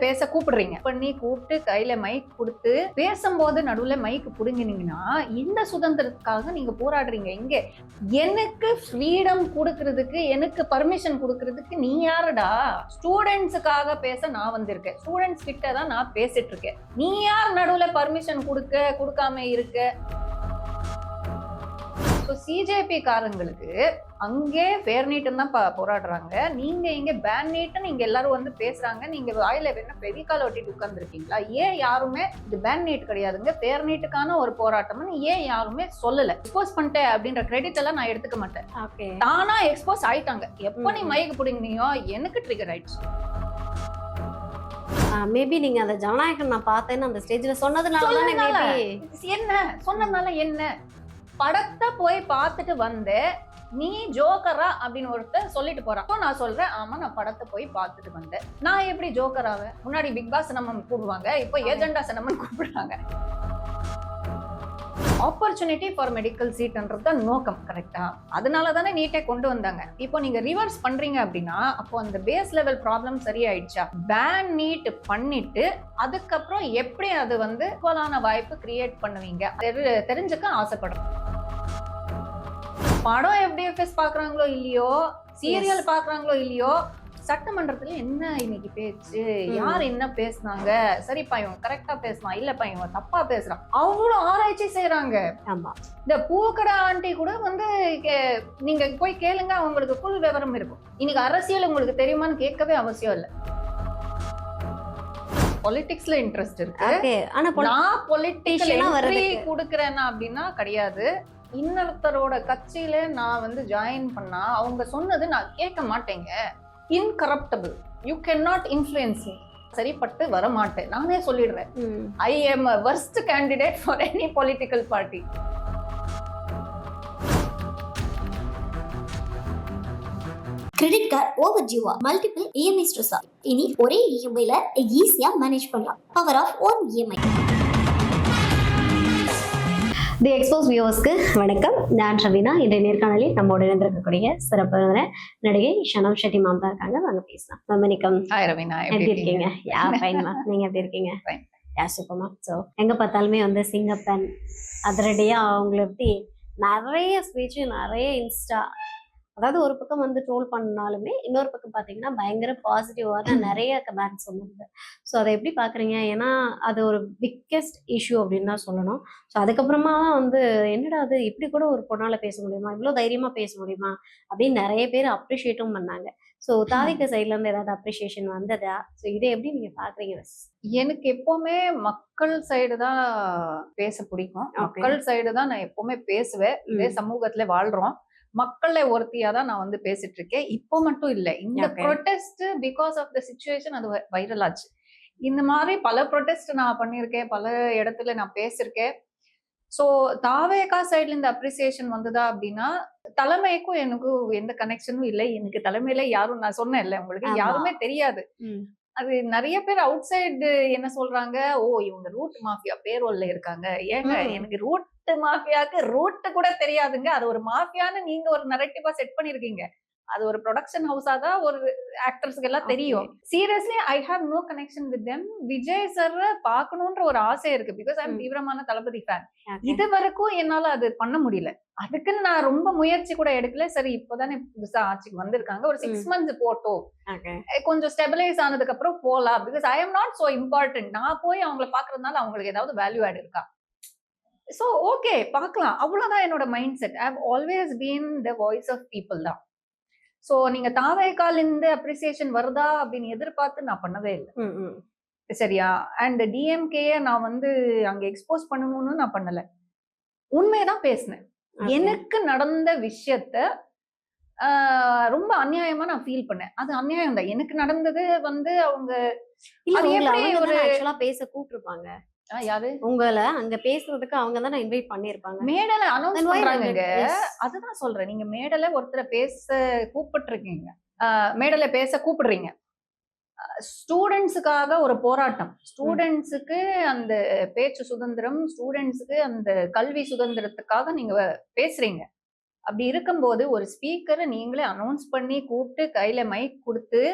பேச கூப்பிடுறீங்க, பண்ணி கூப்பிட்டு கையில மைக் கொடுத்து பேசும்போது நடுவுல மைக் புடுங்கினீங்கன்னா இந்த சுதந்திரத்துக்காக நீங்க போராடுறீங்க. இங்க எனக்கு ஃப்ரீடம் கொடுக்கறதுக்கு, எனக்கு பர்மிஷன் கொடுக்கறதுக்கு நீ யாருடா? ஸ்டூடெண்ட்ஸுக்காக பேச நான் வந்திருக்கேன். ஸ்டூடெண்ட்ஸ் கிட்ட தான் நான் பேசிட்டு இருக்கேன். நீ யார் நடுவுல பர்மிஷன் கொடுக்காம இருக்க? சிஜேபி காரங்களுக்கு அங்கே ஃபேர் நீட்டன் தான் போராடுறாங்க. நீங்க இங்க பேன் நீட்டன் இங்க எல்லாரும் வந்து பேசுறாங்க. நீங்க வாயில என்ன பெவிகால ஒட்டிட்டு உட்கார்ந்துருக்கீங்களா? ஏன் யாருமே இது பேன் நீட் கிடையாதுங்க, ஃபேர் நீட்டுக்கான ஒரு போராட்டம்னு ஏன் யாருமே சொல்லல? எக்ஸ்போஸ் பண்ணிட்டேன் அப்படின்ற கிரெடிட் எல்லாம் நான் எடுத்துக்க மாட்டேன். தானா எக்ஸ்போஸ் ஆயிட்டாங்க. எப்ப நீ மைக் பிடிங்கினியோ எனக்கு ட்ரிகர் ஆயிடுச்சு. மேபி நீங்க அந்த ஜனநாயகம் நான் பார்த்தேன்னு அந்த ஸ்டேஜ்ல சொன்னதுனால என்ன சொன்னதுனால என்ன? படத்தை போய் பார்த்துட்டு வந்து நீ ஜோக்கரா அப்படின்னு ஒருத்தர் சொல்லிட்டு போறான். நான் சொல்றேன், ஆமா நான் படத்தை போய் பார்த்துட்டு வந்தேன். நான் எப்படி ஜோக்கராவேன்? முன்னாடி பிக் பாஸ் நம்ம கூப்பிடுவாங்க, இப்போ ஏஜெண்டா நம்ம கூப்பிடுறாங்க. ஆப்பர்ச்சுனிட்டி ஃபார் மெடிக்கல் சீட்ன்றது தான் நோக்கம், கரெக்டா? அதனால தானே நீட்டே கொண்டு வந்தாங்க. இப்போ நீங்க ரிவர்ஸ் பண்றீங்க அப்படின்னா அப்போ அந்த பேஸ் லெவல் ப்ராப்ளம் சரியாயிடுச்சா? பேன் நீட் பண்ணிட்டு அதுக்கப்புறம் எப்படி அது வந்து ஈக்குவலான வாய்ப்பு கிரியேட் பண்ணுவீங்க தெரிஞ்சுக்க ஆசைப்படுறேன். படம் எஃப்டிஎஃப்எஸ் பாக்குறாங்களோ இல்லையோ, சீரியல் பாக்குறாங்களோ இல்லையோ, சட்டமன்றத்துல என்ன இன்னைக்கு பேச்சு, யார் என்ன பேசினாங்க, சரிப்பா இவங்க கரெக்டா பேசலாம், இல்லப்பா இவங்க தப்பா பேசுறான், அவ்வளவு ஆராய்ச்சி செய்யறாங்க. இந்த பூக்கடை ஆண்டி கூட வந்து நீங்க போய் கேளுங்க, அவங்களுக்கு ஃபுல் விவரம் இருக்கும். இன்னைக்கு அரசியல் உங்களுக்கு தெரியுமான்னு கேட்கவே அவசியம் இல்லை. பொலிட்டிக்ஸ்ல இன்ட்ரெஸ்ட் இருக்கு, நான் பொலிட்டிக்கல் கொடுக்கறேன்னா அப்படின்னா கிடையாது. இன்னொருத்தரோட கட்சியில நான் வந்து ஜாயின் பண்ணா அவங்க சொன்னது நான் கேட்க மாட்டேங்க. Incorruptible, you can not influence me. சரிப்பட்டு வர மாட்டேன், நானே சொல்லிடுறேன். I am a worst candidate for any political party. Credit card over டியூவா, மல்டிபிள் இஎம்ஐ ஸ்ட்ரெஸ்ஸா? இனி ஒரே இஎம்ஐல ஈஸியா மேனேஜ் பண்ணலாம். Power of one EMI. The Expose வியூவர்ஸ்க்கு வணக்கம். நான் ரவீனா. இன்றைய நேர்காணலில் நம்மோடு இணைந்திருக்கக்கூடிய சிறப்பு நடிகை ஷனம் ஷெட்டி மேம் தான் இருக்காங்க. வாங்க பேசலாம். வணக்கம். எப்படி இருக்கீங்க? நீங்க எப்படி இருக்கீங்க? Super ma'am. ஸோ எங்க பார்த்தாலுமே வந்து சிங்கப்பெண் அதிரடியா அவங்கள பத்தி நிறைய ஸ்பீச், நிறைய இன்ஸ்டா, அதாவது ஒரு பக்கம் வந்து ட்ரோல் பண்ணாலுமே இன்னொரு பக்கம் பார்த்தீங்கன்னா பயங்கர பாசிட்டிவான நிறைய கமெண்ட்ஸ் வந்து. ஸோ அதை எப்படி பார்க்குறீங்க? ஏன்னா அது ஒரு பிக்கெஸ்ட் இஷ்யூ அப்படின்னு தான் சொல்லணும். ஸோ அதுக்கப்புறமா தான் வந்து என்னடா அது இப்படி கூட ஒரு பொண்ணால் பேச முடியுமா, இவ்வளோ தைரியமாக பேச முடியுமா அப்படின்னு நிறைய பேர் அப்ரிஷியேட்டும் பண்ணாங்க. ஸோ தாவிக சைட்லேருந்து ஏதாவது அப்ரிஷியேஷன் வந்ததா? ஸோ இதை எப்படி நீங்கள் பார்க்குறீங்க? எனக்கு எப்பவுமே மக்கள் சைடு தான் பேச பிடிக்கும். மக்கள் சைடு தான் நான் எப்பவுமே பேசுவேன். இதே சமூகத்துல வாழ்றோம், மக்கள ஒருத்தியா தான் நான் வந்து பேசிட்டு இருக்கேன். இப்போ மட்டும் இல்ல, இந்த protest because of the situation அது வைரல் ஆச்சு. இந்த மாதிரி பல ப்ரொடெஸ்ட் நான் பண்ணியிருக்கேன், பல இடத்துல நான் பேசியிருக்கேன். ஸோ தாவேகா சைட்ல இந்த அப்ரிசியேஷன் வந்ததா அப்படின்னா, தலைமைக்கும் எனக்கும் எந்த கனெக்ஷனும் இல்லை. எனக்கு தலைமையில யாரும், நான் சொன்னேன்ல உங்களுக்கு, யாருமே தெரியாது. அது நிறைய பேர் அவுட் சைடு என்ன சொல்றாங்க, ஓ இவங்க ரூட் மாஃபியா பேரோல்ல இருக்காங்க. ஏங்க எனக்கு ரூட் மாஃபியாக்கு ரூட் கூட தெரியாதுங்க. அது ஒரு மாஃபியான்னு நீங்க ஒரு நரேட்டிவா செட் பண்ணிருக்கீங்க. அது ஒரு ப்ரொடக்ஷன் ஹவுஸா தான் ஒரு ஆக்டர்ஸ்க்கு எல்லாம் தெரியும். Seriously I have no connection with them. Vijay sir பார்க்கணும்ன்ற ஒரு ஆசை இருக்கு, பிகாஸ் ஐ எம் தீவிரமான தளபதி ஃபேன். இது வரைக்கும் என்னால அது பண்ண முடியல. அதுக்குன்னு நான் ரொம்ப முயற்சி கூட எடுக்கல. சரி இப்பதானே புதுசா ஆட்சிக்கு வந்திருக்காங்க, ஒரு 6 months போட்டோம், கொஞ்சம் ஸ்டெபிலைஸ் ஆனதுக்கு அப்புறம் போலாம். Because I am not so important. நான் போய் அவங்களை பாக்குறதுனால அவங்களுக்கு ஏதாவது வேல்யூ ஆட் இருக்கா? சோ ஓகே பார்க்கலாம், அவ்வளவுதான் என்னோட mind set. I have always been the voice of people தான். சோ நீங்க தாவேகால இருந்து அப்ரிசியேஷன் வருதா அப்படின்னு எதிர்பார்த்து நான் பண்ணவே இல்லை, சரியா? அண்ட் டிஎம்கே நான் வந்து அங்க எக்ஸ்போஸ் பண்ணணும்னு நான் பண்ணல, உண்மையதான் பேசினேன். எனக்கு நடந்த விஷயத்த ரொம்ப அநியாயமா நான் ஃபீல் பண்ணேன். அது அநியாயம் தான். எனக்கு நடந்தது வந்து அவங்க பேச கூப்பிட்டுருப்பாங்க. யாரு உங்களை அங்க பேசுறதுக்கு அவங்க தான் இன்வைட் பண்ணிருப்பாங்க, மேடல அனௌன்ஸ் பண்றாங்க. அதுதான் சொல்றேன், நீங்க மேடல ஒருத்தரை பேச கூப்பிட்டுருக்கீங்க, மேடல பேச கூப்பிடுறீங்க. ஸ்டூடெண்ட்ஸுக்காக ஒரு போராட்டம், ஸ்டூடெண்ட்ஸுக்கு அந்த பேச்சு சுதந்திரம், ஸ்டூடெண்ட்ஸுக்கு அந்த கல்வி சுதந்திரத்துக்காக நீங்க பேசுறீங்க. அப்படி இருக்கும்போது ஒரு ஸ்பீக்கரை நீங்களே அனௌன்ஸ் பண்ணி கூப்பிட்டு கையில மைக் கொடுத்து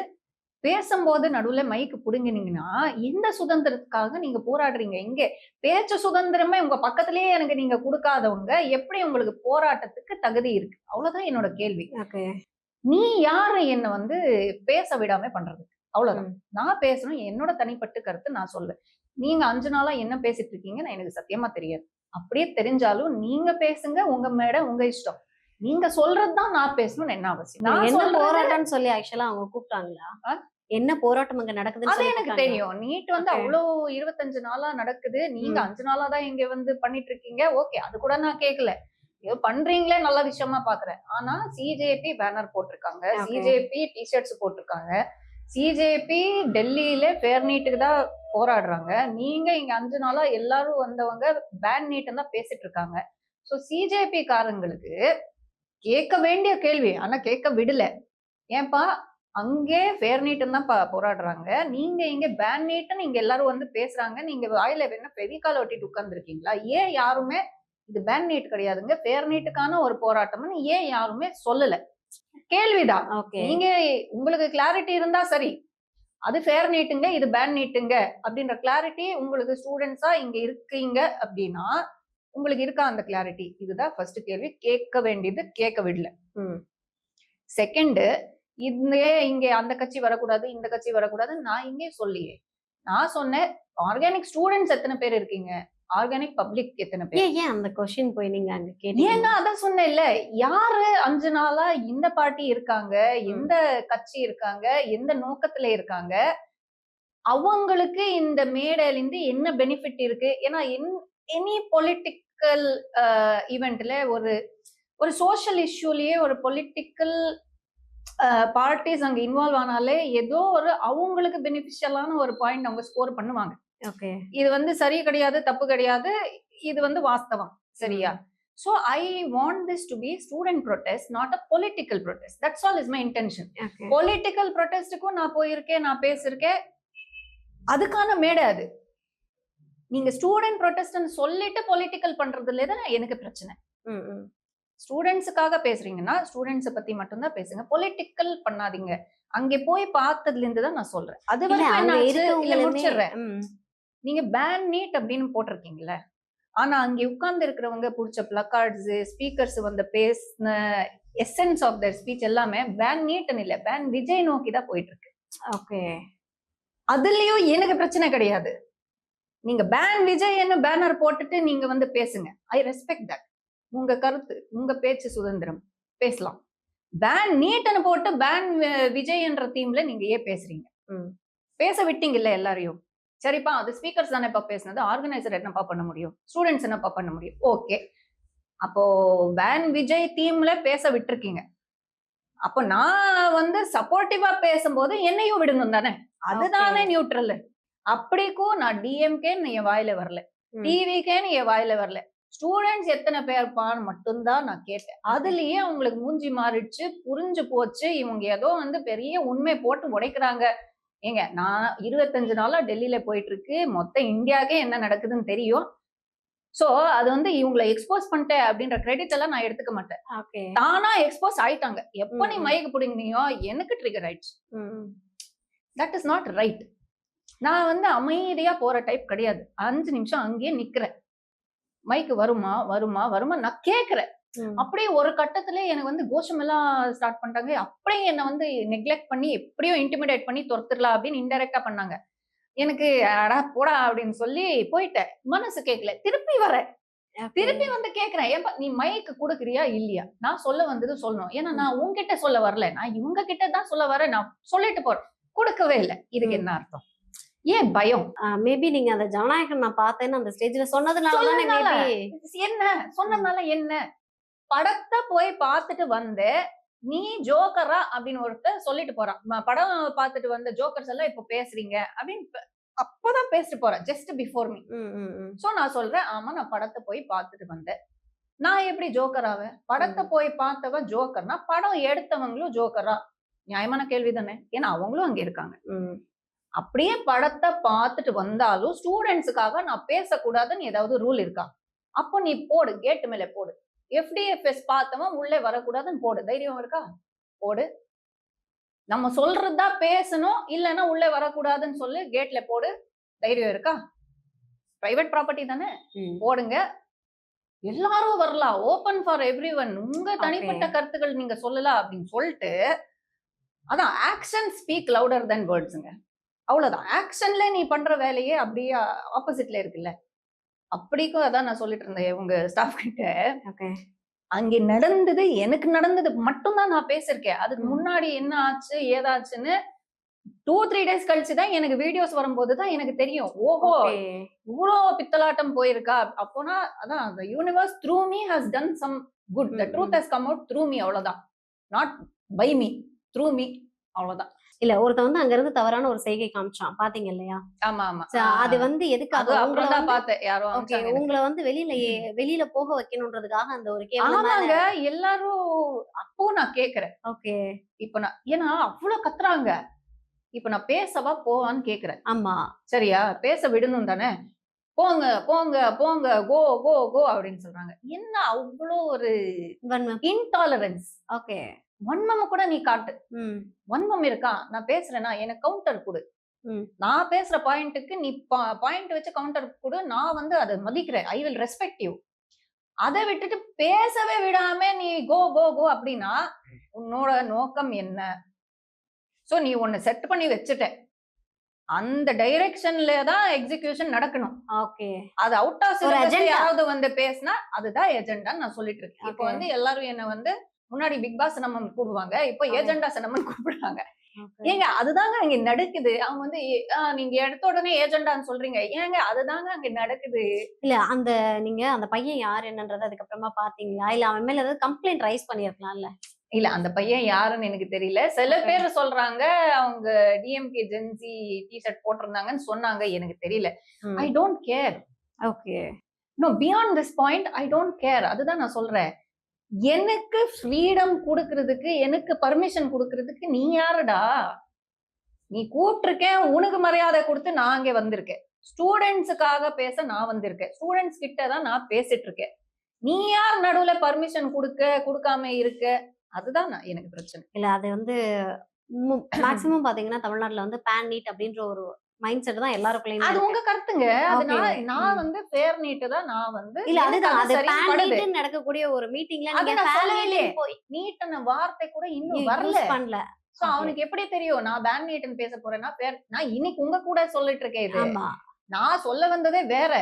பேசும்போது நடுவுல மைக்கு புடுங்கினீங்கன்னா இந்த சுதந்திரத்துக்காக நீங்க போராடுறீங்க. இங்க பேச்சு சுதந்திரமே உங்க பக்கத்திலேயே எனக்கு நீங்க கொடுக்காதவங்க எப்படி உங்களுக்கு போராட்டத்துக்கு தகுதி இருக்கு? அவ்வளவுதான் என்னோட கேள்வி. ஓகே. நீ யாரு என்ன வந்து பேச விடாம பண்றது? அவ்வளவுதான். நான் பேசணும். என்னோட தனிப்பட்ட கருத்து நான் சொல்றேன். நீங்க 5 நாளா என்ன பேசிட்டு இருக்கீங்கன்னு எனக்கு சத்தியமா தெரியாது. அப்படியே தெரிஞ்சாலும் நீங்க பேசுங்க. உங்க மேடை, உங்க இஷ்டம். நீங்க சொல்றதுதான் நான் பேசணும்னு என்ன அவசியம்? நான் என்ன சொல்றது போராட்டம்னு சொல்லி ஆக்சுவலா அவங்க கூப்பிட்டாங்களா? என்ன போராட்டம் அங்க நடக்குதுன்னு அது சொல்லி எனக்கு கூப்பிட்டாங்களா? தெரியும். நீட் வந்து Okay. அவ்ளோ 25 நாளா நடக்குது. நீங்க 5 நாளா தான் இங்க வந்து பண்ணிட்டு இருக்கீங்க. ஓகே. அது கூட நான் கேட்கல. ஏதோ பண்றீங்களே நல்ல விஷயமா பாக்குறேன். ஆனா சிஜேபி பேனர் போட்டிருக்காங்க. Okay. சிஜேபி டி-ஷர்ட்ஸ் போட்டிருக்காங்க. சிஜேபி டெல்லியில ஃபேர் நீட்டுக்கு தான் போராடுறாங்க. நீங்க இங்க 5 நாளா எல்லாரும் வந்தவங்க பேன் நீட்னு தான் பேசிட்டு இருக்காங்க. சோ சிஜேபி காரங்களுக்கு கேட்க வேண்டிய கேள்வி. ஆனா கேட்க விடல. ஏன்பா அங்கே ஃபேர் நீட்னு தான் போராடுறாங்க. நீங்க இங்க பேன் நீட்னு இங்க எல்லாரும் வந்து பேசுறாங்க. நீங்க வாயில என்ன ஃபெவிகால் ஒட்டிட்டு உட்கார்ந்துருக்கீங்களா? ஏன் யாருமே இது பேன் நீட் கிடையாதுங்க. ஃபேர் நீட்டுக்கான ஒரு போராட்டம்னு ஏன் யாருமே சொல்லல? கேள்விதான். ஓகே. நீங்க உங்களுக்கு கிளாரிட்டி இருந்தா சரி. அது ஃபேர் நீட்டுங்க, இது பேன் நீட்டுங்க அப்படின்ற கிளாரிட்டி உங்களுக்கு ஸ்டூடெண்ட்ஸா இங்க இருக்கீங்க அப்படின்னா, உங்களுக்கு இருக்கா அந்த கிளாரிட்டி? இதுதான் ஃபர்ஸ்ட் கேள்வி. கேட்க வேண்டியது கேட்க விடல. செகண்ட், இங்க அந்த கட்சி வரக்கூடாது, இந்த கட்சி வரக்கூடாது நான் இங்கே சொல்லியே. நான் சொன்னேன் ஆர்கானிக் ஸ்டூடெண்ட்ஸ் எத்தனை பேர் இருக்கீங்க? ஆர்கானிக் பப்ளிக் எத்தனை பேர்? ஏன் அந்த கொஸ்டின் போய் நீங்க அங்க கேட்டீங்க? ஏன்னா அதான் சொன்னேன்ல, யாரு 5 நாளா இந்த பார்ட்டி இருக்காங்க, எந்த கட்சி இருக்காங்க, எந்த நோக்கத்துல இருக்காங்க, அவங்களுக்கு இந்த மேடையில இருந்து என்ன பெனிஃபிட் இருக்கு? ஏன்னா எனி பொலிட்டிக்கல் ஈவென்ட்ல ஒரு சோஷியல் இஷ்யூலயே ஒரு பொலிட்டிக்கல் பார்ட்டிஸ் அங்க இன்வால்வ் ஆனாலே ஏதோ ஒரு அவங்களுக்கு பெனிஃபிஷியலான ஒரு பாயிண்ட் அவங்க ஸ்கோர் பண்ணுவாங்க. ஓகே. இது வந்து சரி கிடையாது, தப்பு கிடையாது. இது வந்து வாஸ்தவம். சரியா? So I want this to be student protest, not a political protest. That's all is my intention. Okay. Political protestக்கும் நான் போயிருக்கேன், நான் பேசிருக்கேன். அதுக்கான மேடை அது. நீங்க ஸ்டூடெண்ட் ப்ரொடெஸ்ட்னு சொல்லிட்டு பொலிட்டிக்கல் பண்றதுல தான் எனக்கு பிரச்சனை. ஸ்டூடெண்ட்ஸுக்காக பேசுறீங்கன்னா ஸ்டூடெண்ட்ஸ பத்தி மட்டும் தான் பேசுங்க. பொலிட்டிக்கல் பண்ணாதீங்க. அங்கே போய் பார்த்ததுல இருந்து தான் நான் சொல்றேன். அது வரைக்கும் என்ன ஆச்சு? இல்ல முடிச்சிடுறேன். நீங்க பேன் நீட் அப்படின்னு போட்டிருக்கீங்கல்ல. ஆனா அங்கே உட்கார்ந்து இருக்கிறவங்க புடிச்ச பிளக்கார்ட்ஸ், ஸ்பீக்கர்ஸ் வந்து பேசின எசன்ஸ் ஆஃப் தர் ஸ்பீச் எல்லாமே பேன் நீட்னு இல்ல, பேன் விஜய் நோக்கி தான் போயிட்டு இருக்கு. ஓகே. அதுலயும் எனக்கு பிரச்சனை கிடையாது. நீங்க பேன் விஜய்னு பேனர் போட்டுட்டு நீங்க வந்து பேசுங்க. I respect that. உங்க கருத்து, உங்க பேச்சு சுதந்திரம், பேசலாம். பேன் நீட்னு போட்டு பேன் விஜய் என்ற தீம்ல நீங்க ஏன் பேசுறீங்க? பேச விட்டீங்கல்ல எல்லாரையும். சரிப்பா, அது ஸ்பீக்கர்ஸ் தானேப்பா பேசுனது. ஆர்கனைசர் என்னப்பா பண்ண முடியும்? ஸ்டூடெண்ட்ஸ் என்னப்பா பண்ண முடியும்? ஓகே. அப்போ பேன் விஜய் தீம்ல பேச விட்டுருக்கீங்க. அப்போ நான் வந்து சப்போர்ட்டிவா பேசும்போது என்னையும் விடணும் தானே? அதுதானே நியூட்ரல். அப்படிக்கும் நான் டிஎம்கேன்னு என் வாயில வரல, டிவிகேன்னு என் வாயில வரல. ஸ்டூடெண்ட்ஸ் எத்தனை பேர்ப்பான்னு மட்டும்தான் நான் கேட்டேன். அதுலயே அவங்களுக்கு மூஞ்சி மாறிடுச்சு, புரிஞ்சு போச்சு. இவங்க ஏதோ வந்து பெரிய உண்மை போட்டு உடைக்கிறாங்க. ஏங்க, நான் 25 நாளா டெல்லியில போயிட்டு இருக்கு. மொத்த இந்தியாவுக்கே என்ன நடக்குதுன்னு தெரியும். சோ அது வந்து இவங்களை எக்ஸ்போஸ் பண்ணிட்டேன் அப்படின்ற கிரெடிட் எல்லாம் நான் எடுத்துக்க மாட்டேன். தானா எக்ஸ்போஸ் ஆயிட்டாங்க. எப்ப நீ மைக்கு பிடிங்கினியோ எனக்கு ட்ரிகர் ஆயிடுச்சு. That is not right. நான் வந்து அமைதியா போற டைப் கிடையாது. 5 நிமிஷம் அங்கேயே நிக்கிறேன். மைக்கு வருமா வருமா வருமா நான் கேக்குறேன். அப்படியே ஒரு கட்டத்துல எனக்கு வந்து கோஷம் எல்லாம் ஸ்டார்ட் பண்ணிட்டாங்க. அப்படியே என்ன வந்து நெக்லெக்ட் பண்ணி எப்படியோ இன்டிமிடேட் பண்ணி துரத்துடலாம் அப்படின்னு இன்டைரக்டா பண்ணாங்க. எனக்கு அடா போடா அப்படின்னு சொல்லி போயிட்டேன். மனசு கேட்கல. திருப்பி வரேன். திருப்பி வந்து கேக்குறேன், ஏப்பா நீ மைக்கு கொடுக்குறியா இல்லையா? நான் சொல்ல வந்தது சொல்லணும். ஏன்னா நான் உங்ககிட்ட சொல்ல வரல, நான் இவங்க கிட்ட தான் சொல்ல வரேன். நான் சொல்லிட்டு போறேன். கொடுக்கவே இல்லை. இதுக்கு என்ன அர்த்தம்? ஏன் பயம்? மேபி நீங்க அந்த ஜனநாயகம் நான் பார்த்தேன்னு அந்த ஸ்டேஜ்ல சொன்னதுனால என்ன சொன்னதுனால என்ன? படத்தை போய் பார்த்துட்டு வந்து நீ ஜோக்கரா அப்படின்னு ஒருத்தர் சொல்லிட்டு போறான். படம் பார்த்துட்டு வந்த ஜோக்கர்ஸ் எல்லாம் இப்ப பேசுறீங்க அப்படின்னு அப்பதான் பேசிட்டு போறேன். Just before me. சோ நான் சொல்றேன், ஆமா நான் படத்தை போய் பார்த்துட்டு வந்தேன். நான் எப்படி ஜோக்கர் ஆவேன்? படத்தை போய் பார்த்தவன் ஜோக்கர்னா படம் எடுத்தவங்களும் ஜோக்கரா? நியாயமான கேள்வி தானே? ஏன்னா அவங்களும் அங்க இருக்காங்க. அப்படியே படத்தை பார்த்துட்டு வந்தாலும் ஸ்டூடெண்ட்ஸுக்காக நான் பேசக்கூடாதுன்னு ஏதாவது ரூல் இருக்கா? அப்போ நீ போடு, கேட்டு மேல போடு. FDFS பார்த்தவன் உள்ளே வரக்கூடாதுன்னு போடு. தைரியம் இருக்கா? போடு. நம்ம சொல்றதுதான் பேசணும், இல்லைன்னா உள்ளே வரக்கூடாதுன்னு சொல்லி கேட்ல போடு. தைரியம் இருக்கா? பிரைவேட் ப்ராப்பர்ட்டி தானே, போடுங்க. எல்லாரும் வரலாம், ஓபன் ஃபார் எவ்ரிவன். உங்க தனிப்பட்ட கருத்துக்கள் நீங்க சொல்லலாம் அப்படின்னு சொல்லிட்டு, அதான் ஆக்ஷன் ஸ்பீக் லவுடர் தென் வேர்ட்ஸ்ங்க. அவ்வளவுதான். ஆக்ஷன்ல நீ பண்ற வேலையே அப்படியே ஆப்போசிட்ல இருக்குல்ல. அப்படிக்கும் அதான் நான் சொல்லிட்டு இருந்தேன் உங்க ஸ்டாஃப் கிட்ட. அங்கே நடந்தது, எனக்கு நடந்தது மட்டும் தான் நான் பேசிருக்கேன். அதுக்கு முன்னாடி என்ன ஆச்சு ஏதாச்சுன்னு 2-3 டேஸ் கழிச்சுதான் எனக்கு வீடியோஸ் வரும்போதுதான் எனக்கு தெரியும். ஓஹோ, இவ்வளோ பித்தலாட்டம் போயிருக்கா. அப்போனா அதான் the universe through me has done some good. The truth has come out through me. அவ்வளவுதான். Not by me, through me. அவ்வளவுதான். இல்ல ஒருத்த வந்து அங்க இருந்து தவறான ஒரு செய்கை காமிச்சான், பாத்தீங்க இல்லையா? ஆமா ஆமா. அது வந்து எதுக்காக உங்களை பார்த்தேன், யாரோ உங்களை வந்து வெளியில போக வைக்கணும்ன்றதுக்காக அந்த ஒரு ஆமாங்க. எல்லாரும் அப்போ நான் கேக்குறேன். ஓகே, இப்ப நான் ஏன்னா அவ்வளவு கத்துறாங்க. இப்ப நான் பேசவா போவான்னு கேக்குறேன். ஆமா சரியா, பேச விடணும் தானே. போங்க போங்க போங்க, கோ கோ கோ அப்படின்னு சொல்றாங்க. என்ன அவ்வளோ ஒரு இன்டாலரன்ஸ். ஓகே, வன்மம் கூட நீ காட்டு. வன்மம் இருக்கா, நான் பேசுறேன்னா எனக்கு கவுண்டர் கொடு. நான் பேசுற பாயிண்ட்டுக்கு நீ பாயிண்ட் வச்சு கவுண்டர் கொடு. நான் வந்து அதை மதிக்கிறேன். I will respect you. அதை விட்டுட்டு பேசவே விடாம நீ கோ கோ கோ அப்படின்னா உன்னோட நோக்கம் என்ன? சோ நீ ஒன்னு செட் பண்ணி வச்சுட்ட, அந்த டைரக்ஷன்ல தான் எக்ஸிகியூஷன் நடக்கணும். ஓகே, அது அவுட் ஆஃப் யாராவது வந்து பேசினா அதுதான் எஜெண்டான்னு நான் சொல்லிட்டு இருக்கேன். இப்போ வந்து எல்லாரும் என்ன வந்து முன்னாடி பிக் பாஸ் நம்ம கூப்பிடுவாங்க, இப்போ ஏஜெண்டா நம்ம கூப்பிடுறாங்க. ஏங்க அதுதாங்க அங்க நடக்குது. அவங்க வந்து நீங்க எடுத்த உடனே ஏஜெண்டான்னு சொல்றீங்க. ஏங்க அதுதாங்க அங்க நடக்குது. இல்ல அந்த நீங்க அந்த பையன் யார் என்னன்றத அதுக்கப்புறமா பாத்தீங்களா? இல்ல அவன் மேல ஏதாவது கம்ப்ளைண்ட் ரைஸ் பண்ணிருக்கலாம்ல? இல்ல அந்த பையன் யாருன்னு எனக்கு தெரியல. சில பேர் சொல்றாங்க அவங்க டிஎம்கே ஜென்சி டி-ஷர்ட் போட்டிருந்தாங்கன்னு சொன்னாங்க. எனக்கு தெரியல. I don't care. Okay, no, beyond this point I don't care. அதுதான் நான் சொல்றேன். எனக்கு ஃப்ரீடம் கொடுக்கறதுக்கு, எனக்கு பர்மிஷன் கொடுக்கறதுக்கு நீ யாருடா? நீ கூப்பிட்டிருக்கேன், உனக்கு மரியாதை கொடுத்து நான் அங்கே வந்திருக்கேன். ஸ்டூடெண்ட்ஸுக்காக பேச நான் வந்திருக்கேன். ஸ்டூடெண்ட்ஸ் கிட்ட தான் நான் பேசிட்டு இருக்கேன். நீ யார் நடுவுல பர்மிஷன் கொடுக்காம இருக்க? அதுதான் எனக்கு பிரச்சனை. இல்ல அது வந்து மேக்ஸிமம் பாத்தீங்கன்னா தமிழ்நாட்டுல வந்து பேன் நீட் அப்படின்ற ஒரு மைண்ட் செட் தான் எல்லாருக்குள்ளயும். அது உங்க கருத்துங்க. நான் வந்து ஃபேர் நீட் தான் நான் வந்து. இல்ல அதுதான் அது பேன் நீட் நடக்கக்கூடிய ஒரு மீட்டிங்ல நீங்க சொல்லலையே, நீட்ன வார்த்தை கூட இன்னும் வரல. சோ அவனுக்கு எப்படி தெரியும் நான் பேன் நீட்னு பேச போறேன்னா? நான் இன்னைக்கு உங்க கூட சொல்லிட்டு இருக்கேன். இது நான் சொல்ல வந்ததே வேற.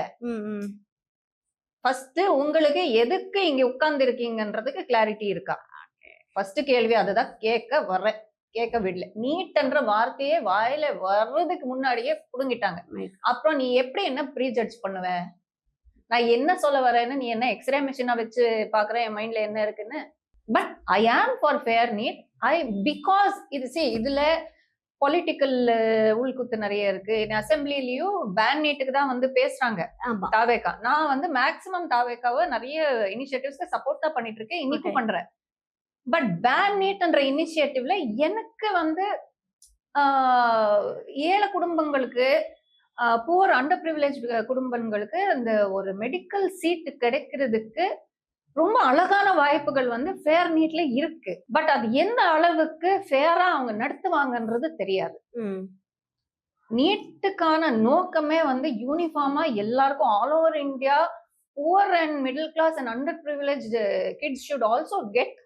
ஃபர்ஸ்ட் உங்களுக்கு எதுக்கு இங்க உட்கார்ந்து இருக்கீங்கன்றதுக்கு கிளாரிட்டி இருக்கா? ஃபர்ஸ்ட் கேள்வி அதுதான் கேட்க விடல. நீட்ன்ற வார்த்தையே வாயில வர்றதுக்கு முன்னாடியே புடுங்கிட்டாங்க. அப்புறம் நீ எப்படி என்ன ப்ரீ ஜட்ஜ் பண்ணுவ? நான் என்ன சொல்ல வரேன்னு நீ என்ன எக்ஸ்ரே மிஷினா வச்சு பாக்குற என் மைண்ட்ல என்ன இருக்குன்னு? பட் ஐ ஆம் ஃபார் ஃபேர் நீட். பிகாஸ் இதுல பொலிட்டிக்கல் உள்குத்து நிறைய இருக்கு. அசம்பிளிலயும் பேன் நீட்டுக்கு தான் வந்து பேசுறாங்க தாவேகா. நான் வந்து மேக்சிமம் தாவேகாவை நிறைய இனிஷியேட்டிவ்ஸ்க்கு சப்போர்ட் தான் பண்ணிட்டு இருக்கேன், இன்னைக்கும் பண்றேன். பட் பேன் நீட்ன்ற இனிஷியேட்டிவ்ல எனக்கு வந்து ஏழை குடும்பங்களுக்கு, புவர் அண்டர் பிரிவிலேஜ் குடும்பங்களுக்கு அந்த ஒரு மெடிக்கல் சீட் கிடைக்கிறதுக்கு ரொம்ப அழகான வாய்ப்புகள் வந்து ஃபேர் நீட்ல இருக்கு. பட் அது எந்த அளவுக்கு ஃபேரா அவங்க நடத்துவாங்கன்றது தெரியாது. நீட்டுக்கான நோக்கமே வந்து யூனிஃபார்மா எல்லாருக்கும் all over India poor and middle class and under privilege kids should also get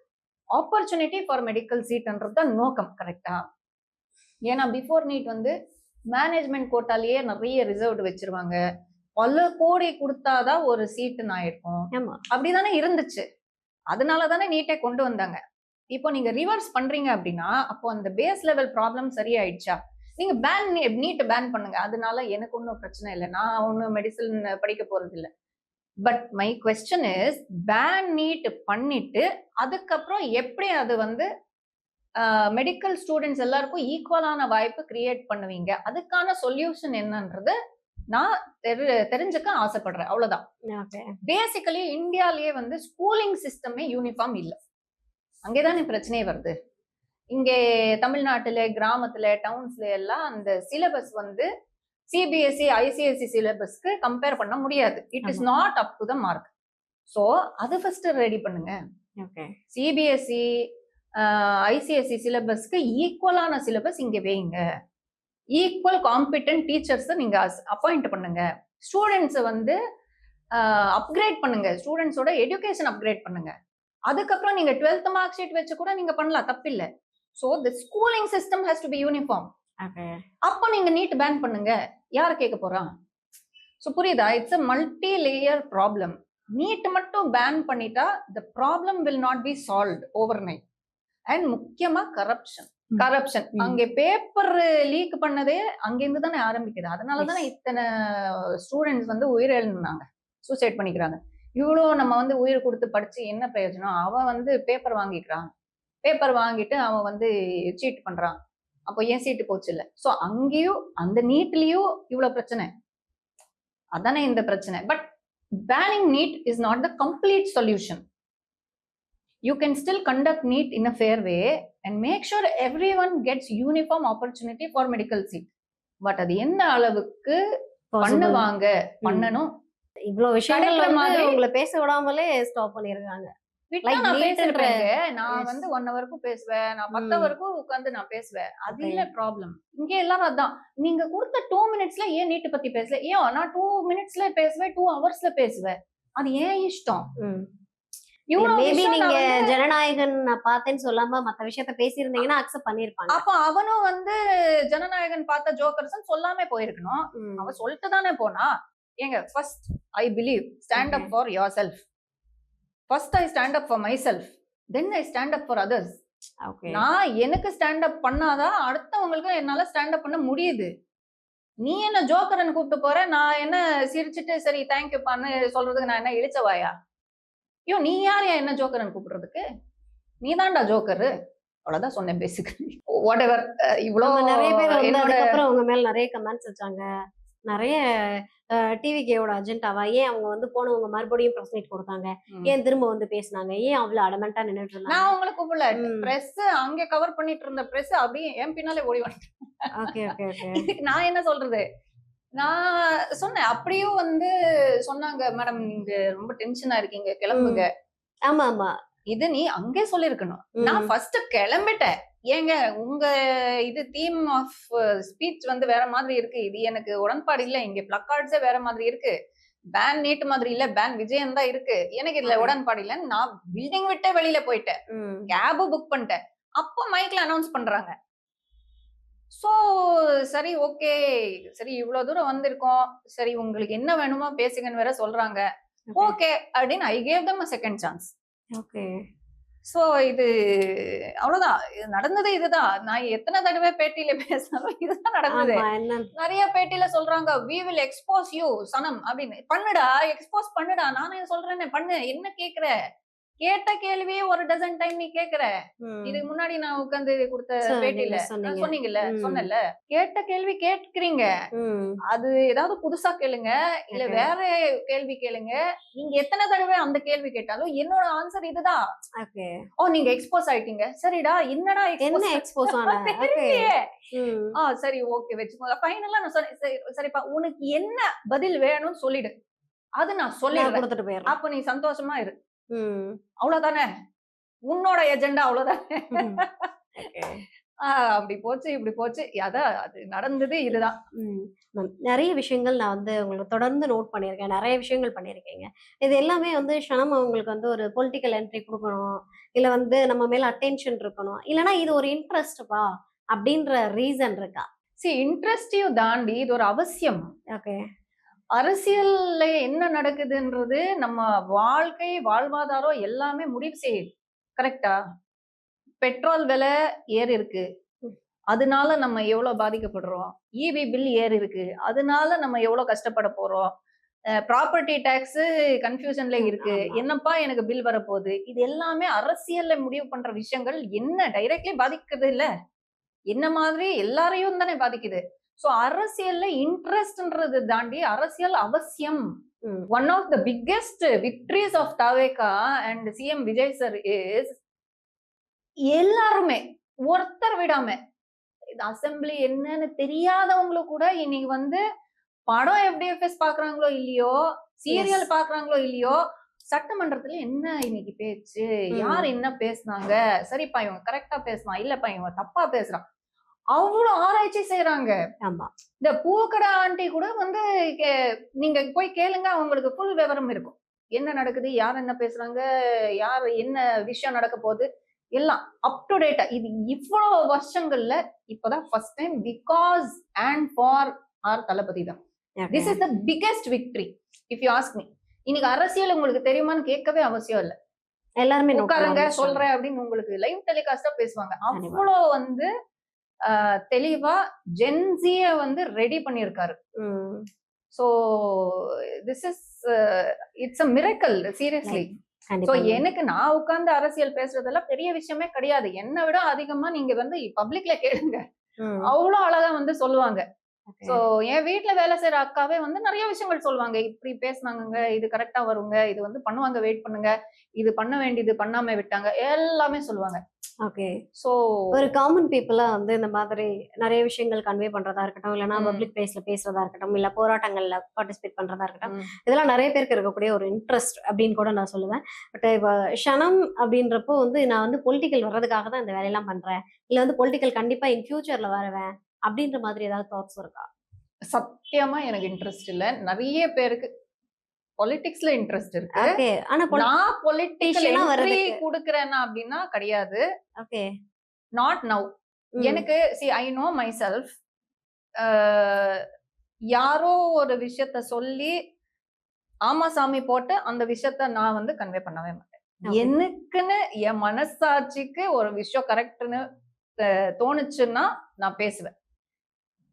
opportunity for medical சீட்ன்றது தான் நோக்கம். கரெக்டா? ஏன்னா பிஃபோர் நீட் வந்து மேனேஜ்மெண்ட் கோட்டாலேயே நிறைய ரிசர்வ்டு வச்சிருவாங்க. பல கோடி கொடுத்தாதான் ஒரு சீட்டு நான் இருக்கும். அப்படிதானே இருந்துச்சு. அதனாலதானே நீட்டை கொண்டு வந்தாங்க. இப்போ நீங்க ரிவர்ஸ் பண்றீங்க அப்படின்னா அப்போ அந்த பேஸ் லெவல் ப்ராப்ளம் சரியாயிடுச்சா? நீங்க நீட் பேன் பண்ணுங்க. அதனால எனக்கு ஒன்றும் பிரச்சனை இல்லை. நான் ஒன்னும் மெடிசன் படிக்க போறது இல்லை. But my question is, ban NEET பண்ணிட்டு அதுக்கப்புறம் எப்படி அது வந்து மெடிக்கல் ஸ்டூடெண்ட்ஸ் எல்லாருக்கும் ஈக்குவலான வாய்ப்பு கிரியேட் பண்ணுவீங்க? அதுக்கான சொல்யூஷன் என்னன்றது நான் தெரிஞ்சுக்க ஆசைப்படுறேன். அவ்வளவுதான். பேசிக்கலி இந்தியாலேயே வந்து ஸ்கூலிங் சிஸ்டமே யூனிஃபார்ம் இல்லை. அங்கேதானே பிரச்சனையே வருது. இங்கே தமிழ்நாட்டுல கிராமத்துல டவுன்ஸ்ல எல்லாம் அந்த சிலபஸ் வந்து சிபிஎஸ்இ ஐசிஎஸ்சி சிலபஸ்க்கு கம்பேர் பண்ண முடியாது. It is not up to the mark. So அது ஃபர்ஸ்ட் ரெடி பண்ணுங்க. சிபிஎஸ்இ ஐசிஎஸ்சி சிலபஸ்க்கு ஈக்குவலான சிலபஸ் இங்க வைங்க, ஈக்குவல் காம்பிடன்ட் டீச்சர்ஸ் நீங்க அப்பாயிண்ட் பண்ணுங்க, ஸ்டூடெண்ட்ஸ் வந்து அப்கிரேட் பண்ணுங்க, ஸ்டூடெண்ட்ஸோட எஜுகேஷன் அப்கிரேட் பண்ணுங்க. அதுக்கப்புறம் நீங்க 12th மார்க் ஷீட் வச்சு கூட நீங்க பண்ணலாம், தப்பில்லை. So the schooling system has to be uniform. அப்போ நீங்க நீட் பேன் பண்ணுங்க, யார் கேட்க போறான்? ஸோ புரியுதா? It's a multi layer problem. NEET மட்டும் பேன் பண்ணிட்டா the problem will not be solved over night. And முக்கியமா கரப்ஷன். அங்கே பேப்பர் லீக் பண்ணதே அங்கிருந்து தானே ஆரம்பிக்குது. அதனாலதானே இத்தனை ஸ்டூடெண்ட்ஸ் வந்து உயிரிழந்தாங்க, சூசைட் பண்ணிக்கிறாங்க. இவ்வளோ நம்ம வந்து உயிர் கொடுத்து படிச்சு என்ன பிரயோஜனம்? அவன் வந்து பேப்பர் வாங்கிக்கிறான், பேப்பர் வாங்கிட்டு அவன் வந்து சீட் பண்றான், அப்போ ஏன் சீட்டு போச்சு இல்ல? ஸோ அங்கேயும் அந்த நீட்லயும் இவ்வளவு பிரச்சனை, அதானே இந்த பிரச்சனை. But banning NEET is not the complete solution. You can still conduct NEET in a fair way and make sure everyone gets uniform opportunity for medical seat. But அது என்ன அளவுக்கு பண்ணுவாங்க, பண்ணணும். இவ்வளவு விஷயங்கள் மாதிரி உங்களை பேச விடாமலே ஸ்டாப் பண்ணிருக்காங்க. நான் வந்து 1 ஹவருக்கும் பேசுவேன், நான் 10 ஹவருக்கும் உட்கார்ந்து நான் பேசுவேன். அது இல்ல ப்ராப்ளம். இங்க எல்லாரும் அதான், நீங்க கொடுத்த 2 மினிட்ஸ்ல ஏன் நீட் பத்தி பேசல? ஏன் நான் 2 மினிட்ஸ்ல பேசுவேன், 2 ஹவர்ஸ்ல பேசுவேன். அது ஏன் இஷ்டம். மேபி நீங்க ஜனநாயகன் நான் பார்த்தேன்னு சொல்லாம மத்த விஷயத்த பேசியிருந்தீங்கன்னா அக்செப்ட் பண்ணிருப்பாங்க. அப்ப அவனும் வந்து ஜனநாயகன் பார்த்த ஜோக்கர்ஸ் சொல்லாம போயிருக்கணும். அவன் சொல்லிட்டு தானே போனா. ஏங்க, first I believe stand up for your self. First I stand up for my self, then I stand up for others. நான் எனக்கு ஸ்டாண்ட் அப் பண்ணாதான் அடுத்தவங்களுக்கு என்னால ஸ்டாண்ட் அப் பண்ண முடியுது. நீ என்ன ஜோக்கர்னு கூப்பிட்டு போற, நான் என்ன சிரிச்சுட்டு சரி தேங்க்யூ பண்ணு சொல்றதுக்கு நான் என்ன இழிச்சவாயா? ஐயோ, நீ யார் என்ன ஜோக்கர்னு கூப்பிடுறதுக்கு? நீ தான்டா ஜோக்கரு. அவ்வளவுதான் சொன்னேன் பேசிக்கலி. What ever. இவ்வளவு நிறைய பேர் அதுக்கப்புறம் அவங்க மேல நிறைய கமெண்ட்ஸ் வச்சாங்க. நிறைய டிவிகேவோட அஜெண்டாவா ஏன் அவங்க வந்து போனவங்க மறுபடியும் பிரஸ் மீட் கொடுத்தாங்க, ஏன் திரும்ப வந்து பேசினாங்க, ஏன் அவ்வளவு அடமெண்டா நின்னுட்டு இருந்தாங்க? நான் உங்களுக்கு கூப்பிடல, பிரஸ் அங்க கவர் பண்ணிட்டு இருந்த பிரஸ் அப்படியே என் பின்னாலே ஓடி வந்துட்டேன். நான் என்ன சொல்றது? நான் சொன்னேன், அப்படியும் வந்து சொன்னாங்க, மேடம் நீங்க ரொம்ப டென்ஷனா இருக்கீங்க, கிளம்புங்க. ஆமா ஆமா, இது நீ அங்கே சொல்லிருக்கணும். நான் ஃபர்ஸ்ட் கிளம்பிட்டேன். ஏங்க, உங்க இது தீம் ஆஃப் ஸ்பீச் வந்து வேற மாதிரி இருக்கு, இது எனக்கு உடன்பாடு இல்ல. இங்க பிளக்கார்ட்ஸே வேற மாதிரி இருக்கு, பேன் நீட் மாதிரி இல்ல, பேன் விஜயன் தான் இருக்கு, எனக்கு இதுல உடன்பாடு இல்லைன்னு நான் பில்டிங் விட்டே வெளியில போயிட்டேன், கேபு புக் பண்ணிட்டேன். அப்போ மைக்ல அனௌன்ஸ் பண்றாங்க. சோ சரி, ஓகே, சரி இவ்வளவு தூரம் வந்திருக்கோம், சரி உங்களுக்கு என்ன வேணுமோ பேசுங்கன்னு வேற சொல்றாங்க. ஓகே அப்படின்னு I gave them a second chance. Okay. So இது அவ்வளவுதான், இது நடந்தது. இதுதான் நான் எத்தனை தடவை பேட்டியில பேசினாலும் இதுதான் நடந்தது. நிறைய பேட்டியில சொல்றாங்க we will expose you சனம் அப்படின்னு. பண்ணுடா, எக்ஸ்போஸ் பண்ணுடா, நானே சொல்றேன்னு பண்ணு, என்ன கேக்குற? கேட்ட கேள்வியே ஒரு டசன் டைம் நீ கேக்குற. இதுக்கு முன்னாடி நான் உட்கார்ந்து கொடுத்த பேட்டியில சொன்னீங்கல்ல, சொன்னல, கேட்ட கேள்வி கேட்கிறீங்க, அது ஏதாவது புதுசா கேளுங்க, இல்ல வேற கேள்வி கேளுங்க. நீங்க எத்தனை தடவை அந்த கேள்வி கேட்டாலும் என்னோட ஆன்சர் இதுதான். ஓ, நீங்க எக்ஸ்போஸ் ஆயிட்டீங்க, சரிடா, என்னடா எக்ஸ்போஸ் ஆன? சரி ஓகே வச்சுக்கோங்க. ஃபைனலா நான் சொன்னேன், சரிப்பா உனக்கு என்ன பதில் வேணும்னு சொல்லிடு, அது நான் சொல்லிடுறேன், அப்ப நீ சந்தோஷமா இரு. அவ்வளவுதானே உன்னோட எஜெண்டா, அவ்வளவுதானே. அப்படி போச்சு, இப்படி போச்சு, அதான் அது நடந்தது. இதுதான். நிறைய விஷயங்கள் நான் வந்து உங்களுக்கு தொடர்ந்து நோட் பண்ணியிருக்கேன், நிறைய விஷயங்கள் பண்ணியிருக்கீங்க. இது எல்லாமே வந்து க்ஷணம் அவங்களுக்கு வந்து ஒரு பொலிட்டிக்கல் என்ட்ரி கொடுக்கணும், இல்ல வந்து நம்ம மேல அட்டென்ஷன் இருக்கணும், இல்லைன்னா இது ஒரு இன்ட்ரெஸ்ட்பா அப்படின்ற ரீசன் இருக்கா? இன்ட்ரெஸ்டையும் தாண்டி இது ஒரு அவசியம். ஓகே. அரசியல்ல என்ன நடக்குதுன்றது நம்ம வாழ்க்கை, வாழ்வாதாரம் எல்லாமே முடிவு செய்யுது. கரெக்டா? பெட்ரோல் விலை ஏறி இருக்கு, அதனால நம்ம எவ்வளவு பாதிக்கப்படுறோம். இவி பில் ஏறி இருக்கு, அதனால நம்ம எவ்வளவு கஷ்டப்பட போறோம். ப்ராப்பர்ட்டி டாக்ஸ் கன்ஃபியூஷன்ல இருக்கு, என்னப்பா எனக்கு பில் வரப்போகுது. இது எல்லாமே அரசியல்ல முடிவு பண்ற விஷயங்கள். என்ன டைரக்ட்லி பாதிக்குது இல்ல, என்ன மாதிரி எல்லாரையும் தானே பாதிக்குது. சோ அரசியல்ல இன்ட்ரெஸ்ட்ன்றது தாண்டி அரசியல் அவசியம். One of the biggest victories of TVK and CM Vijay sir is எல்லாருமே ஒருத்தர் விடாம, அசம்பிளி என்னன்னு தெரியாதவங்களும் கூட இன்னைக்கு வந்து படம் FDFS பாக்குறாங்களோ இல்லையோ, சீரியல் பாக்குறாங்களோ இல்லையோ, சட்டமன்றத்துல என்ன இன்னைக்கு பேச்சு, யார் என்ன பேசுனாங்க, சரிப்பா இவங்க கரெக்டா பேசுனா, இல்லப்பா இவங்க தப்பா பேசுறான், அவ்வளவு ஆராய்ச்சி செய்யறாங்க. ஆமா. இந்த பூக்கடை ஆண்டி கூட வந்து நீங்க போய் கேளுங்க, அவங்களுக்கு ஃபுல் விவரம் இருக்கும். என்ன நடக்குது, யார் என்ன பேசுறாங்க, யார் என்ன விஷயம் நடக்க போகுது, எல்லாம் அப் டு டேட்டா. இது இவ்வளவு வருஷங்கள்ல இப்பதான் first time because and for our Thalapathy தான். This is the biggest victory if you ask me. இன்னைக்கு அரசியல் உங்களுக்கு தெரியுமான்னு கேட்கவே அவசியம் இல்ல. எல்லாருமே உட்காருங்க சொல்றேன் அப்படின்னு உங்களுக்கு லைவ் டெலிகாஸ்டா பேசுவாங்க. அவ்வளோ வந்து தெளிவா ஜென்சிய வந்து ரெடி பண்ணிருக்காரு. So this is it's a miracle seriously. So எனக்கு நான் உட்கார்ந்து அரசியல் பேசுறதெல்லாம் பெரிய விஷயமே கிடையாது. என்னை விட அதிகமா நீங்க வந்து பப்ளிக்ல கேளுங்க, அவ்வளவு அழகா வந்து சொல்லுவாங்க. சோ என் வீட்டுல வேலை செய்யற அக்காவே வந்து நிறைய விஷயங்கள் சொல்லுவாங்க. இப்படி பேசினாங்க, இது கரெக்டா வருங்க, இது வந்து பண்ணுவாங்க, வெயிட் பண்ணுங்க, இது பண்ண வேண்டியது பண்ணாம விட்டாங்க, எல்லாமே சொல்லுவாங்க. ஓகே. சோ ஒரு காமன் பீப்புளா வந்து இந்த மாதிரி நிறைய விஷயங்கள் கன்வே பண்றதா இருக்கட்டும், இல்லைன்னா பப்ளிக் பிளேஸ்ல பேசுறதா இருக்கட்டும், இல்ல போராட்டங்கள்ல பார்ட்டிசிபேட் பண்றதா இருக்கட்டும், இதெல்லாம் நிறைய பேருக்கு இருக்கக்கூடிய ஒரு இன்ட்ரெஸ்ட் அப்படின்னு கூட நான் சொல்லுவேன். பட் இப்போ ஷனம் அப்படின்றப்போ வந்து நான் வந்து பொலிட்டிக்கல் வர்றதுக்காக தான் இந்த வேலையெல்லாம் பண்றேன், இல்ல வந்து பொலிட்டிக்கல் கண்டிப்பா இன் ஃபியூச்சர்ல வருவேன் அப்படின்ற மாதிரி ஏதாவது தாட்ஸ் இருக்கா? சத்தியமா எனக்கு இன்ட்ரெஸ்ட் இல்ல. நிறைய பேருக்கு பொலிட்டிக்ஸ்ல இன்ட்ரெஸ்ட் இருக்கு. ஓகே. ஆனா நான் பொலிட்டிக்கல் என்ட்ரி குடுக்கறேனா அப்படினா கிடையாது. ஓகே. Not now. எனக்கு see I know myself. யாரோ ஒரு விஷயத்த சொல்லி ஆமா சாமி போட்டு அந்த விஷயத்த நான் வந்து கன்வே பண்ணவே மாட்டேன். எனக்குன்னு என் மனசாட்சிக்கு ஒரு விஷயம் கரெக்ட்னு தோணுச்சுன்னா நான் பேசுவேன்.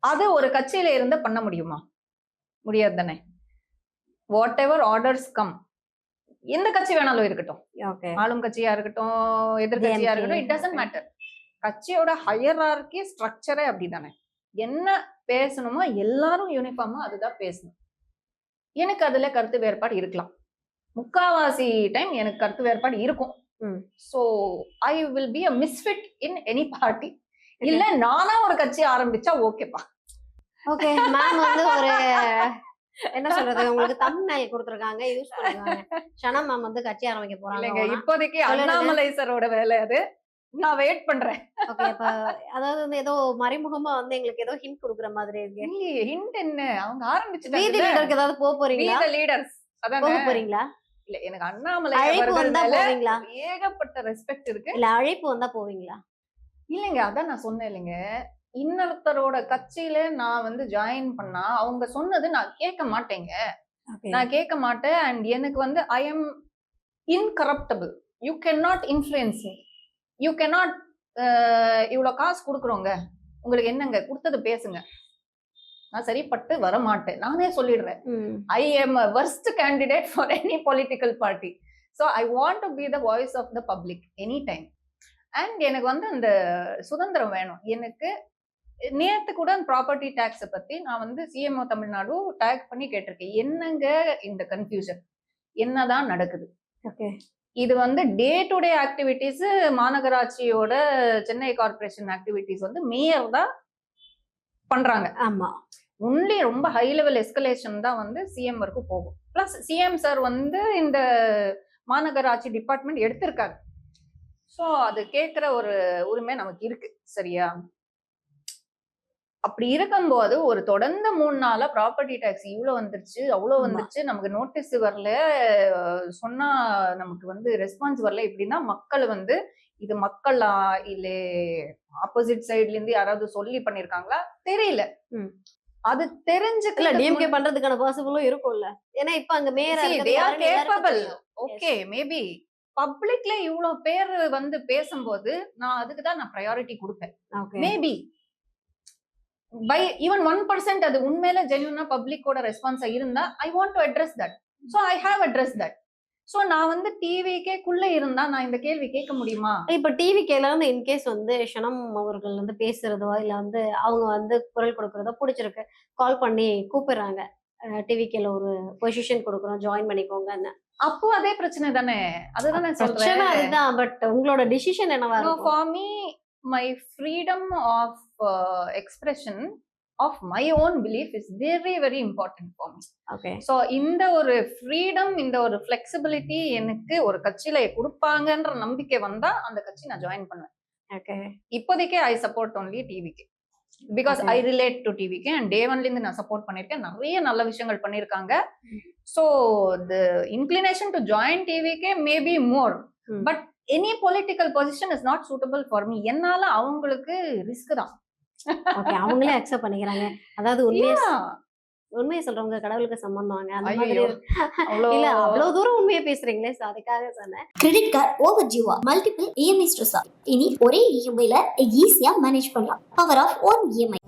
அது ஒரு கட்சியில இருந்து பண்ண முடியுமா? முடியாது தானே. வாட் எவர் ஆர்டர்ஸ் கம், எந்த கட்சி வேணாலும் இருக்கட்டும், ஆளும் கட்சியா இருக்கட்டும், எதிர்கட்சியா இருக்கட்டும், இட் டசன்ட் மேட்டர். கட்சியோட ஹையரார்கி ஸ்ட்ரக்சரே அப்படிதானே. என்ன பேசணுமோ எல்லாரும் யூனிஃபார்மா அதுதான் பேசணும். எனக்கு அதுல கருத்து வேறுபாடு இருக்கலாம். முக்காவாசி டைம் எனக்கு கருத்து வேறுபாடு இருக்கும். So I will be a misfit in any party. இல்ல நானா ஒரு கட்சி ஆரம்பிச்சா ஓகேப்பா. ஓகே. மேம் வந்து ஒரு என்ன சொல்றது, உங்களுக்கு தம்ப்நெயில் கொடுத்திருக்காங்க, யூஸ் பண்ணுவாங்க. ஷனம் மேம் வந்து கட்சி ஆரம்பிக்க போறாங்க. இப்போதைக்கு அண்ணாமலை சாரோட வேலை அது. நான் வெயிட் பண்றேன். ஓகே. அப்ப அதாவது வந்து ஏதோ மறைமுகமா வந்து எங்களுக்கு ஏதோ ஹிண்ட் கொடுக்குற மாதிரி இருக்கு. இல்ல ஹிண்ட் என்ன, அவங்க ஆரம்பிச்சுட்டாங்க. வீதி லீடருக்கு ஏதாவது போக போறீங்களா? வீதி லீடர்ஸ் அதான் போக போறீங்களா? இல்ல எனக்கு அண்ணாமலை அழைப்பு வந்தா போவீங்களா? ஏகப்பட்ட ரெஸ்பெக்ட் இருக்கு. இல்ல அழைப்பு வந்தா போவீங்களா? இல்லங்க, அதான் நான் சொன்னேன் இல்லைங்க, இன்னொருத்தரோட கட்சியில நான் வந்து ஜாயின் பண்ணா அவங்க சொன்னது நான் கேட்க மாட்டேங்க. நான் கேட்க மாட்டேன். அண்ட் எனக்கு வந்து I am incorruptible. You can not influence me. You can not இவ்வளவு காசு கொடுக்குறோங்க, உங்களுக்கு என்னங்க கொடுத்தது பேசுங்க, நான் சரிப்பட்டு வர மாட்டேன். நானே சொல்லிடுறேன். I am a worst candidate for any political party. So I want to be the voice of the public anytime. And எனக்கு வந்து அந்த சுதந்திரம் வேணும். எனக்கு நேத்து கூட ப்ராப்பர்ட்டி டாக்ஸை பத்தி நான் வந்து சிஎம்ஓ தமிழ்நாடு டேக் பண்ணி கேட்டிருக்கேன். என்னங்க இந்த கன்ஃபியூஷன், என்னதான் நடக்குது? இது வந்து டே டு டே ஆக்டிவிட்டிஸ், மாநகராட்சியோட சென்னை கார்பரேஷன் ஆக்டிவிட்டிஸ் வந்து மேயர் தான் பண்றாங்க. ஆமா, ஒன்லி ரொம்ப ஹை லெவல் எஸ்கலேஷன் தான் வந்து சிஎம் வரைக்கும் போகும். பிளஸ் சிஎம் சார் வந்து இந்த மாநகராட்சி டிபார்ட்மெண்ட் எடுத்திருக்காரு. ஸோ அது கேட்குற ஒரு உரிமை நமக்கு இருக்கு, சரியா? அப்படி இருக்கும்போது ஒரு தொடர்ந்து 3 நாளா ப்ராப்பர்ட்டி டாக்ஸ் இவ்வளவு வந்துருச்சு, அவ்வளவு வந்துருச்சு, நமக்கு நோட்டீஸ் வரல, சொன்னா நமக்கு வந்து ரெஸ்பான்ஸ் வரல, இப்படின்னா மக்கள் வந்து இது மக்களா இல்ல ஆப்போசிட் சைட்ல இருந்து யாராவது சொல்லி பண்ணிருக்காங்களா தெரியல. அது தெரிஞ்சுக்கல. டிஎம்கே பண்றதுக்கான பாசிபிளும் இருக்கும்ல. ஏன்னா இப்ப அங்க மேயர் ஓகே, மேபி பப்ளிக்ல இவ்வளவு பேர் வந்து பேசும்போது நான் அதுக்குதான் நான் ப்ரையாரிட்டி கொடுப்பேன். மேபி பை ஈவன் 1% அது உண்மையில ஜென்யூனா பப்ளிக்கோட ரெஸ்பான்ஸா இருந்தா I want to address that. So I have address that. So நான் வந்து டிவிக்கே குள்ள இருந்தா நான் இந்த கேள்வி கேட்க முடியுமா? இப்ப டிவிக்கேல வந்து இன்கேஸ் வந்து ஷனம் அவர்கள் வந்து பேசுறதோ இல்ல வந்து அவங்க வந்து குரல் கொடுக்கறதோ பிடிச்சிருக்கு, கால் பண்ணி கூப்பிடுறாங்க, டிவிக்கேல ஒரு பொசிஷன் கொடுக்குறோம், ஜாயின் பண்ணிக்கோங்க, அப்போ அதே பிரச்சனை தானே. அதுதான் நான் சொல்றேன். அதுதான். பட் உங்களோட டிசிஷன் என்னவா இருக்கும்? For me my freedom of expression of my own belief is very very important for me. Okay so இந்த ஒரு ஃப்ரீடம், இந்த ஒரு ஃபிளெக்சிபிலிட்டி எனக்கு ஒரு கட்சியில கொடுப்பாங்கன்ற நம்பிக்கை வந்தா அந்த கட்சி நான் ஜாயின் பண்ணுவேன். ஓகே இப்போதைக்கு ஐ சப்போர்ட் ஒன்லி டிவிக்கு, பிகாஸ் ஐ ரிலேட் டு டிவிக்கு அண்ட் டே ஒன்ல இருந்து நான் சப்போர்ட் பண்ணிருக்கேன். நிறைய நல்ல விஷயங்கள் பண்ணிருக்காங்க. So the inclination to join டிவிக்கு maybe more, but any political position is not suitable for me. என்னால அவங்களுக்கு ரிஸ்க் தான். ஓகே அவங்களே அக்செப்ட் பண்ணிக்கிறாங்க. அதாவது உண்மையை சொல்றவங்க கடவுளுக்கு சம்பந்தம் அந்த மாதிரி இல்ல அவ்வளவு தூரம் உண்மையை பேசுறீங்களே, அதுக்காக சொன்னேன். கிரெடிட் கார்டு ஓவர் ஜீவா மல்டிபிள் இஎம்ஐ ஸ்ட்ரெஸ். இனி ஒரே இஎம்ஐல ஈஸியா மேனேஜ் பண்ணலாம். Power of own EMI.